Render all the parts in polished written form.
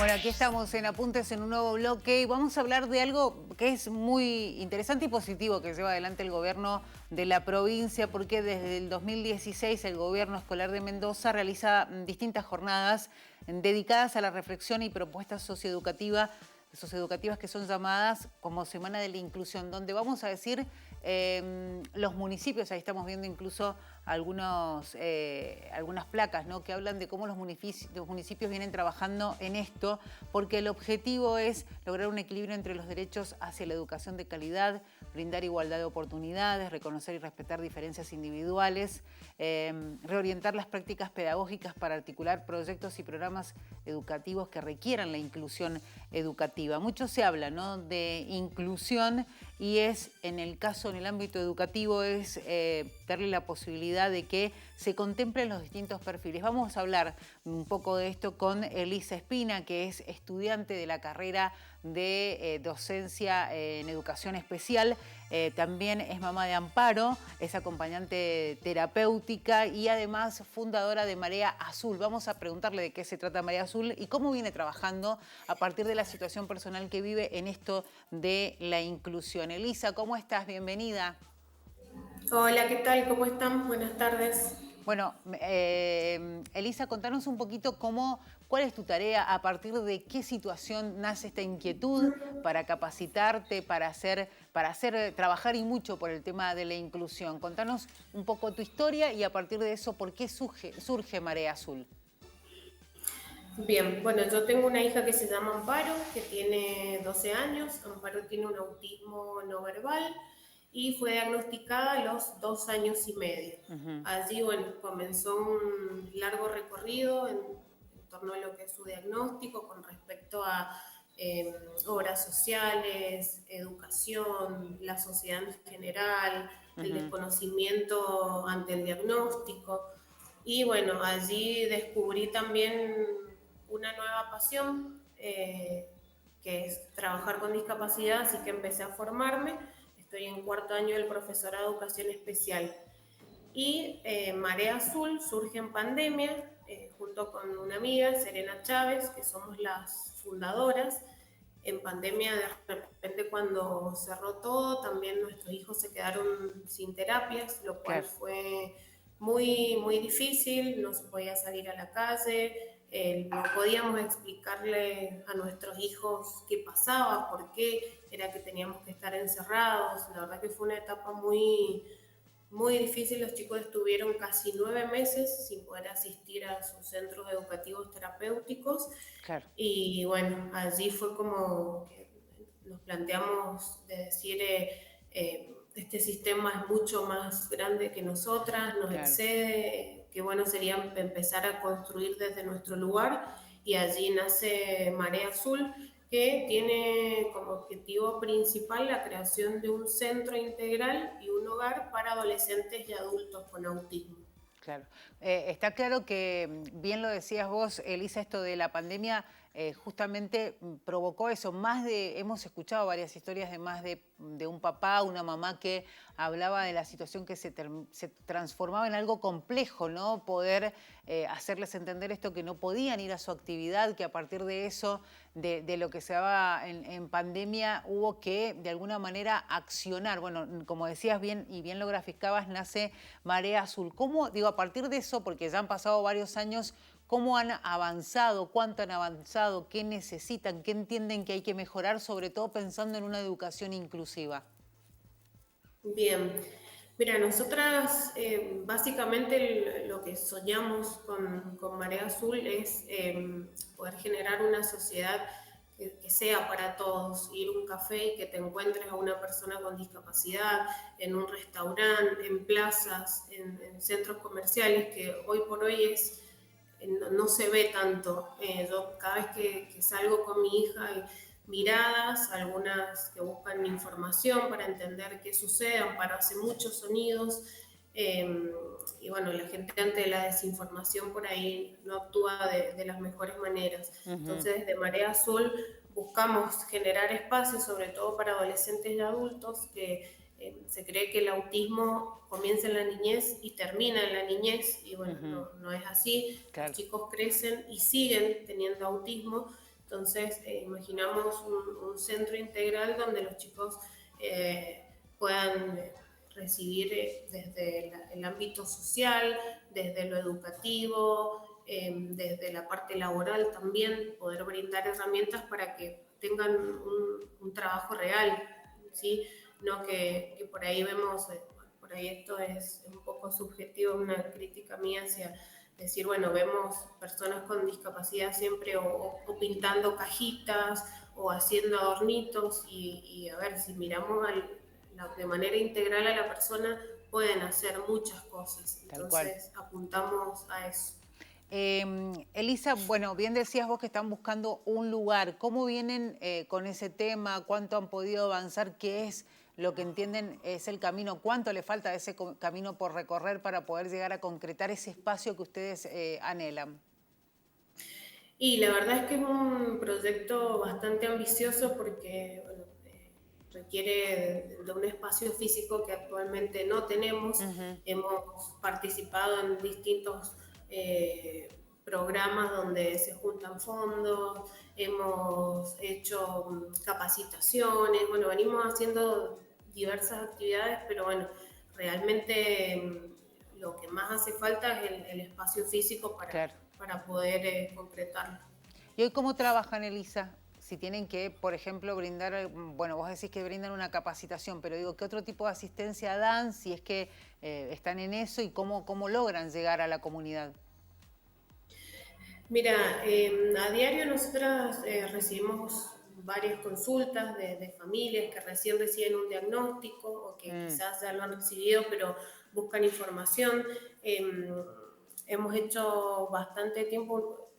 Bueno, aquí estamos en Apuntes en un nuevo bloque y vamos a hablar de algo que es muy interesante y positivo que lleva adelante el gobierno de la provincia, porque desde el 2016 el gobierno escolar de Mendoza realiza distintas jornadas dedicadas a la reflexión y propuestas socioeducativas que son llamadas como Semana de la Inclusión, donde vamos a decir los municipios, ahí estamos viendo incluso algunas placas, ¿no?, que hablan de cómo los municipios vienen trabajando en esto, porque el objetivo es lograr un equilibrio entre los derechos hacia la educación de calidad, brindar igualdad de oportunidades, reconocer y respetar diferencias individuales, reorientar las prácticas pedagógicas para articular proyectos y programas educativos que requieran la inclusión educativa. Mucho se habla, ¿no?, de inclusión, y es, en el ámbito educativo, es darle la posibilidad de que se contemplen los distintos perfiles. Vamos a hablar un poco de esto con Elisa Espina, que es estudiante de la carrera de docencia en educación especial. También es mamá de Amparo, es acompañante terapéutica y además fundadora de Marea Azul. Vamos a preguntarle de qué se trata Marea Azul y cómo viene trabajando a partir de la situación personal que vive en esto de la inclusión. Elisa, ¿cómo estás? Bienvenida. Hola, ¿qué tal? ¿Cómo están? Buenas tardes. Bueno, Elisa, contanos un poquito cuál es tu tarea, a partir de qué situación nace esta inquietud para capacitarte, trabajar y mucho por el tema de la inclusión. Contanos un poco tu historia y a partir de eso, ¿por qué surge Marea Azul? Bien, bueno, yo tengo una hija que se llama Amparo, que tiene 12 años. Amparo tiene un autismo no verbal y fue diagnosticada a los 2 años y medio. Allí, bueno, comenzó un largo recorrido en torno a lo que es su diagnóstico con respecto a obras sociales, educación, la sociedad en general, el desconocimiento ante el diagnóstico. Y bueno, allí descubrí también una nueva pasión, que es trabajar con discapacidad, así que empecé a formarme. Estoy en cuarto año del profesorado de educación especial. Y Marea Azul surge en pandemia, junto con una amiga, Serena Chávez, que somos las fundadoras. En pandemia, de repente, cuando cerró todo, también nuestros hijos se quedaron sin terapias, lo cual Claro. fue muy, muy difícil. No se podía salir a la calle, no podíamos explicarle a nuestros hijos qué pasaba, por qué era que teníamos que estar encerrados. La verdad que fue una etapa muy, muy difícil. Los chicos estuvieron casi 9 meses sin poder asistir a sus centros educativos terapéuticos. Claro. Y bueno, allí fue como que nos planteamos de decir, este sistema es mucho más grande que nosotras, nos Claro. excede, qué bueno sería empezar a construir desde nuestro lugar. Y allí nace Marea Azul, que tiene como objetivo principal la creación de un centro integral y un hogar para adolescentes y adultos con autismo. Claro. Está claro que, bien lo decías vos, Elisa, esto de la pandemia justamente provocó eso. Hemos escuchado varias historias de de un papá, una mamá que hablaba de la situación que se transformaba en algo complejo, ¿no? Poder hacerles entender esto, que no podían ir a su actividad, que a partir de eso, de lo que se daba en pandemia, hubo que de alguna manera accionar. Bueno, como decías bien y bien lo graficabas, nace Marea Azul. ¿Cómo, digo, a partir de eso, porque ya han pasado varios años, cómo han avanzado, cuánto han avanzado, qué necesitan, qué entienden que hay que mejorar, sobre todo pensando en una educación inclusiva? Bien, mira, nosotras básicamente lo que soñamos con Marea Azul es poder generar una sociedad que sea para todos. Ir a un café y que te encuentres a una persona con discapacidad, en un restaurante, en plazas, en centros comerciales, que hoy por hoy no se ve tanto. Yo cada vez que salgo con mi hija hay miradas, algunas que buscan información para entender qué sucede. Amparo hace muchos sonidos, y bueno, la gente ante la desinformación por ahí no actúa de las mejores maneras. Entonces, desde Marea Azul buscamos generar espacios, sobre todo para adolescentes y adultos, que se cree que el autismo comienza en la niñez y termina en la niñez, y bueno, no es así. Los Claro. chicos crecen y siguen teniendo autismo, Entonces, imaginamos un centro integral donde los chicos puedan recibir desde el ámbito social, desde lo educativo, desde la parte laboral también, poder brindar herramientas para que tengan un trabajo real, ¿sí? No que por ahí vemos, por ahí esto es un poco subjetivo, una crítica mía hacia decir, bueno, vemos personas con discapacidad siempre o pintando cajitas o haciendo adornitos y a ver, si miramos de manera integral a la persona, pueden hacer muchas cosas. Tal cual. Entonces apuntamos a eso. Elisa, bueno, bien decías vos que están buscando un lugar. ¿Cómo vienen con ese tema? ¿Cuánto han podido avanzar? ¿Qué es lo que entienden es el camino? ¿Cuánto le falta de ese camino por recorrer para poder llegar a concretar ese espacio que ustedes anhelan? Y la verdad es que es un proyecto bastante ambicioso porque bueno, requiere de un espacio físico que actualmente no tenemos. Hemos participado en distintos programas donde se juntan fondos, hemos hecho capacitaciones, bueno, venimos haciendo diversas actividades, pero bueno, realmente lo que más hace falta es el espacio físico Claro. para poder concretarlo. ¿Y hoy cómo trabajan, Elisa? Si tienen que, por ejemplo, brindar, bueno, vos decís que brindan una capacitación, pero digo, ¿qué otro tipo de asistencia dan si es que están en eso y cómo logran llegar a la comunidad? Mira, a diario nosotras recibimos varias consultas de familias que recién reciben un diagnóstico o que quizás ya lo han recibido pero buscan información. Hemos hecho bastante tiempo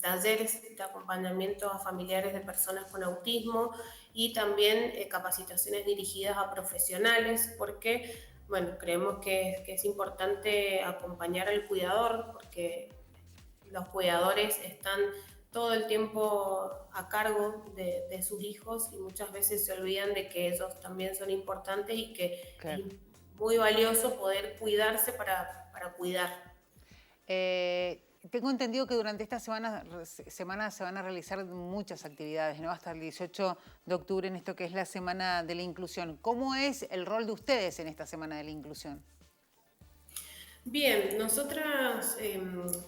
talleres de acompañamiento a familiares de personas con autismo y también capacitaciones dirigidas a profesionales porque, bueno, creemos que es importante acompañar al cuidador porque los cuidadores están todo el tiempo a cargo de sus hijos y muchas veces se olvidan de que ellos también son importantes y que Claro. es muy valioso poder cuidarse para cuidar. Tengo entendido que durante esta semana se van a realizar muchas actividades, ¿no? Hasta el 18 de octubre en esto que es la Semana de la Inclusión. ¿Cómo es el rol de ustedes en esta Semana de la Inclusión? Bien, nosotras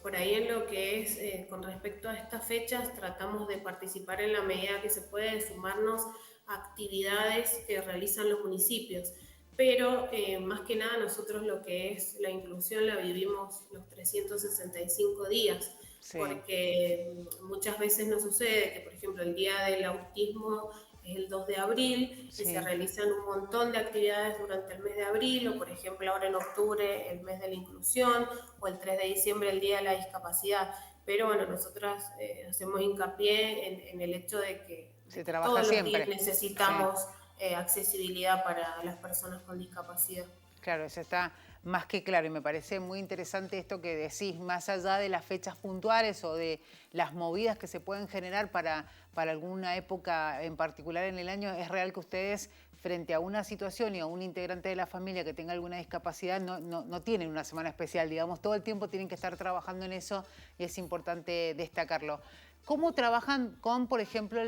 por ahí en lo que es con respecto a estas fechas tratamos de participar en la medida que se puede, sumarnos a actividades que realizan los municipios, pero más que nada nosotros lo que es la inclusión la vivimos los 365 días, Sí. porque muchas veces nos sucede que, por ejemplo, el Día del Autismo es el 2 de abril y se realizan un montón de actividades durante el mes de abril, o por ejemplo ahora en octubre el mes de la inclusión, o el 3 de diciembre el Día de la Discapacidad. Pero bueno, nosotras hacemos hincapié en el hecho de que Se trabaja todos los siempre. días necesitamos accesibilidad para las personas con discapacidad. Claro, eso está más que claro y me parece muy interesante esto que decís, más allá de las fechas puntuales o de las movidas que se pueden generar para alguna época en particular en el año, es real que ustedes frente a una situación y a un integrante de la familia que tenga alguna discapacidad no tienen una semana especial, digamos, todo el tiempo tienen que estar trabajando en eso y es importante destacarlo. ¿Cómo trabajan con, por ejemplo,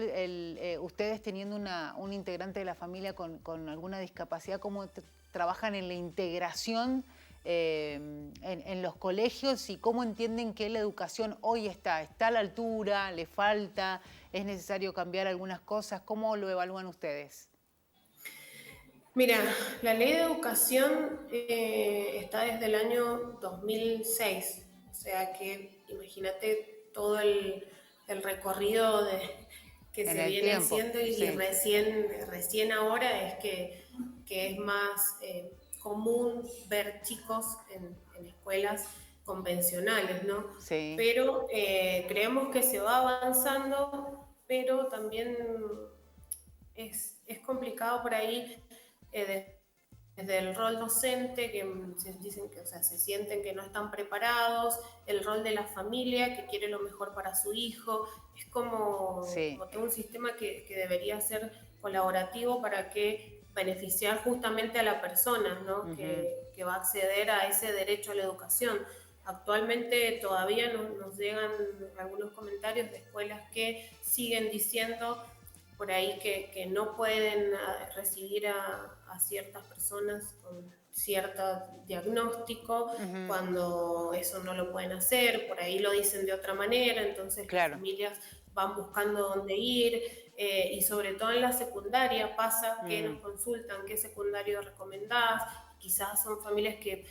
ustedes teniendo un integrante de la familia con alguna discapacidad? ¿Cómo trabajan en la integración en los colegios y cómo entienden que la educación hoy está a la altura, le falta, es necesario cambiar algunas cosas? ¿Cómo lo evalúan ustedes? Mira, la ley de educación está desde el año 2006, o sea que imagínate todo el recorrido que En se el viene tiempo, haciendo y sí. recién ahora es que es más común ver chicos en escuelas convencionales, ¿no? Sí. Pero creemos que se va avanzando, pero también es complicado por ahí desde el rol docente, que se dicen que, o sea, se sienten que no están preparados, el rol de la familia que quiere lo mejor para su hijo, es como todo un sistema que debería ser colaborativo para que beneficiar justamente a la persona, ¿no? Que va a acceder a ese derecho a la educación. Actualmente todavía nos llegan algunos comentarios de escuelas que siguen diciendo por ahí que no pueden recibir a ciertas personas con cierto diagnóstico, cuando eso no lo pueden hacer, por ahí lo dicen de otra manera, entonces las familias van buscando dónde ir, y sobre todo en la secundaria pasa que nos consultan qué secundario recomendás, quizás son familias que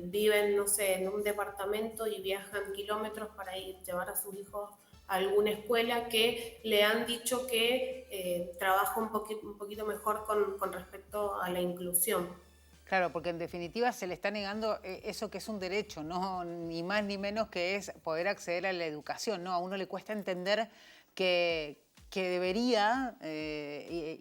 viven, no sé, en un departamento y viajan kilómetros para llevar a sus hijos a alguna escuela que le han dicho que trabaja un poquito mejor con respecto a la inclusión. Claro, porque en definitiva se le está negando eso que es un derecho, no ni más ni menos que es poder acceder a la educación, ¿no? A uno le cuesta entender que debería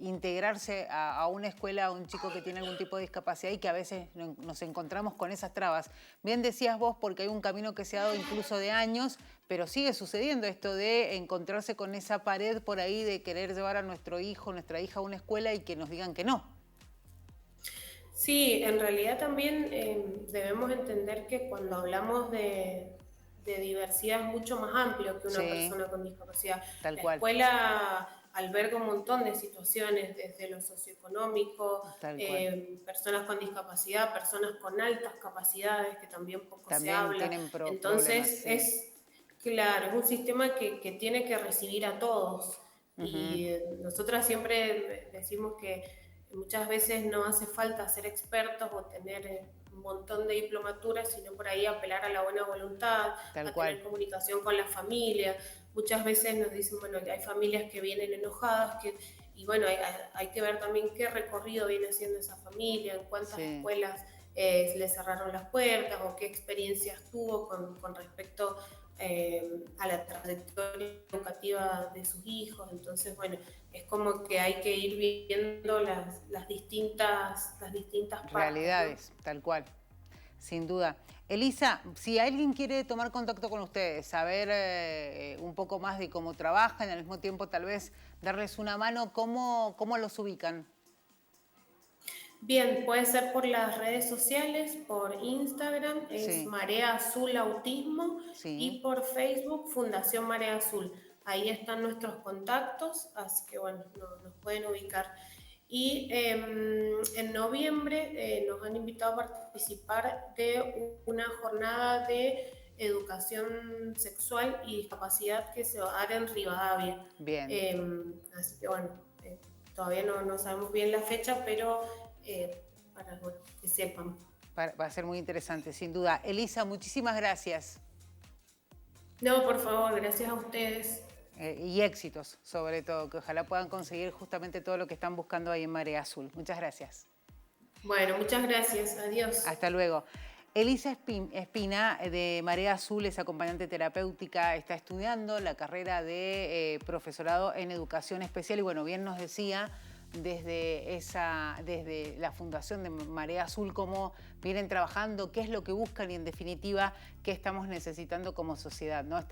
integrarse a una escuela a un chico que tiene algún tipo de discapacidad y que a veces nos encontramos con esas trabas. Bien decías vos, porque hay un camino que se ha dado incluso de años, pero sigue sucediendo esto de encontrarse con esa pared por ahí de querer llevar a nuestro hijo, nuestra hija a una escuela y que nos digan que no. Sí, en realidad también debemos entender que cuando hablamos de diversidad es mucho más amplio que una persona con discapacidad. Tal La cual. escuela alberga un montón de situaciones, desde lo socioeconómico, personas con discapacidad, personas con altas capacidades, que también poco se habla. Entonces es un sistema que tiene que recibir a todos. Y nosotras siempre decimos que muchas veces no hace falta ser expertos o tener un montón de diplomaturas, sino por ahí apelar a la buena voluntad, tener comunicación con la familia. Muchas veces nos dicen, bueno, hay familias que vienen enojadas, y bueno, hay que ver también qué recorrido viene haciendo esa familia, en cuántas escuelas le cerraron las puertas o qué experiencias tuvo con respecto a la trayectoria educativa de sus hijos. Entonces, bueno, es como que hay que ir viendo las distintas partes, realidades, ¿no? Tal cual, sin duda. Elisa, si alguien quiere tomar contacto con ustedes, saber un poco más de cómo trabajan, al mismo tiempo tal vez darles una mano, ¿cómo los ubican? Bien, puede ser por las redes sociales, por Instagram, es Marea Azul Autismo, y por Facebook, Fundación Marea Azul. Ahí están nuestros contactos, así que bueno, nos pueden ubicar. Y en noviembre nos han invitado a participar de una jornada de educación sexual y discapacidad que se va a dar en Rivadavia. Bien. Así que bueno, todavía no sabemos bien la fecha, pero para que sepan. Va a ser muy interesante, sin duda. Elisa, muchísimas gracias. No, por favor, gracias a ustedes. Y éxitos, sobre todo, que ojalá puedan conseguir justamente todo lo que están buscando ahí en Marea Azul. Muchas gracias. Bueno, muchas gracias. Adiós. Hasta luego. Elisa Espina, de Marea Azul, es acompañante terapéutica, está estudiando la carrera de profesorado en educación especial y bueno, bien nos decía desde la Fundación de Marea Azul cómo vienen trabajando, qué es lo que buscan y en definitiva qué estamos necesitando como sociedad, ¿no?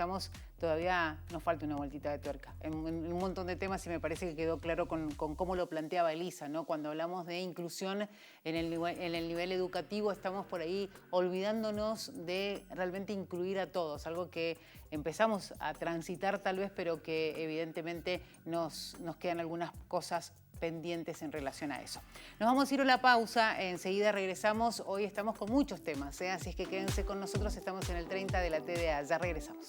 Todavía nos falta una vueltita de tuerca en un montón de temas y me parece que quedó claro con cómo lo planteaba Elisa, ¿no? Cuando hablamos de inclusión en el nivel educativo estamos por ahí olvidándonos de realmente incluir a todos, algo que empezamos a transitar tal vez, pero que evidentemente nos quedan algunas cosas pendientes en relación a eso. Nos vamos a ir a la pausa, enseguida regresamos. Hoy estamos con muchos temas, así es que quédense con nosotros, estamos en el 30 de la TDA, ya regresamos.